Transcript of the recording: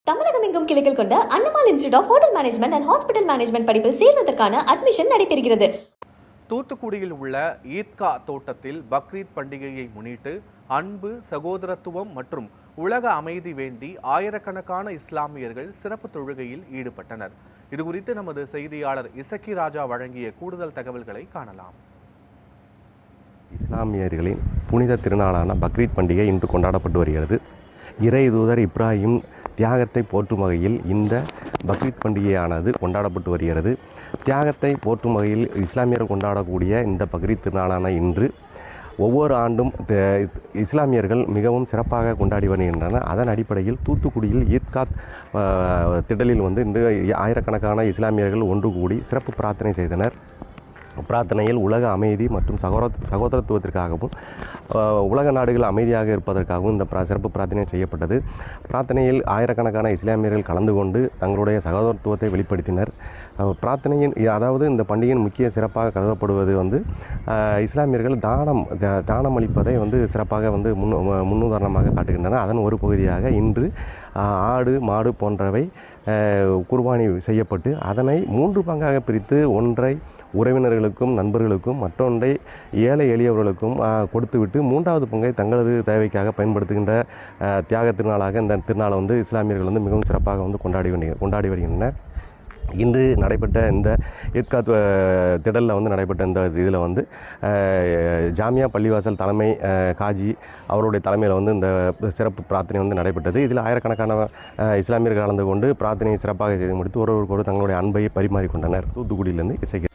தமிழகம் எங்கும் கிளைகள் கொண்ட அண்ணமால் institute of hotel management and hospital management படிப்பில் சேர்வதற்கான அட்மிஷன் நடைபெறுகிறது. தூத்துக்குடியில் உள்ள ஈத்கா தோட்டத்தில் பக்ரீத் பண்டிகையை முன்னிட்டு அன்பு, சகோதரத்துவம் மற்றும் உலக அமைதி வேண்டி ஆயிரக்கணக்கான இஸ்லாமியர்கள் சிறப்பு தொழுகையில் ஈடுபட்டனர். இதுகுறித்து நமது செய்தியாளர் இசக்கி ராஜா வழங்கிய கூடுதல் தகவல்களை காணலாம். இஸ்லாமியர்களின் புனித திருநாளான பக்ரீத் பண்டிகை இன்று கொண்டாடப்பட்டு வருகிறது. இறை தூதர் இப்ராஹிம் தியாகத்தை போற்றும் வகையில் இந்த பக்ரீத் பண்டிகையானது கொண்டாடப்பட்டு வருகிறது. தியாகத்தை போற்றும் வகையில் இஸ்லாமியர்கள் கொண்டாடக்கூடிய இந்த பக்ரீத் திருநாளான இன்று ஒவ்வொரு ஆண்டும் இஸ்லாமியர்கள் மிகவும் சிறப்பாக கொண்டாடி வருகின்றனர். அதன் அடிப்படையில் தூத்துக்குடியில் ஈத்காத் திடலில் இன்று ஆயிரக்கணக்கான இஸ்லாமியர்கள் ஒன்று கூடி சிறப்பு பிரார்த்தனை செய்தனர். பிரார்த்தனையில் உலக அமைதி மற்றும் சகோதரத்துவத்திற்காகவும் உலக நாடுகள் அமைதியாக இருப்பதற்காகவும் இந்த சிறப்பு பிரார்த்தனை செய்யப்பட்டது. பிரார்த்தனையில் ஆயிரக்கணக்கான இஸ்லாமியர்கள் கலந்து கொண்டு தங்களுடைய சகோதரத்துவத்தை வெளிப்படுத்தினர். பிரார்த்தனையின் இந்த பண்டிகையின் முக்கிய சிறப்பாக கருதப்படுவது இஸ்லாமியர்கள் தானம் அளிப்பதை சிறப்பாக முன்னுதாரணமாக காட்டுகின்றனர். அதன் ஒரு பகுதியாக இன்று ஆடு, மாடு போன்றவை குர்பானி செய்யப்பட்டு அதனை 3 பங்காக பிரித்து ஒன்றை உறவினர்களுக்கும் நண்பர்களுக்கும் மற்றொன்றை ஏழை எளியவர்களுக்கும் கொடுத்துவிட்டு 3வது பங்கை தங்களது தேவைக்காக பயன்படுத்துகின்ற தியாக திருநாளாக இந்த திருநாளை இஸ்லாமியர்கள் மிகவும் சிறப்பாக கொண்டாடி வருகின்றனர். இன்று நடைபெற்ற இந்த ஈத்காத் திடலில் நடைபெற்ற இந்த இதில் ஜாமியா பள்ளிவாசல் தலைமை காஜி அவருடைய தலைமையில் இந்த சிறப்பு பிரார்த்தனை நடைபெற்றது. இதில் ஆயிரக்கணக்கான இஸ்லாமியர்கள் கலந்து கொண்டு பிரார்த்தனையை சிறப்பாக செய்து முடித்து ஒருவருக்கொரு தங்களுடைய அன்பை பரிமாறிக்கொண்டனர். தூத்துக்குடியிலிருந்து இசை.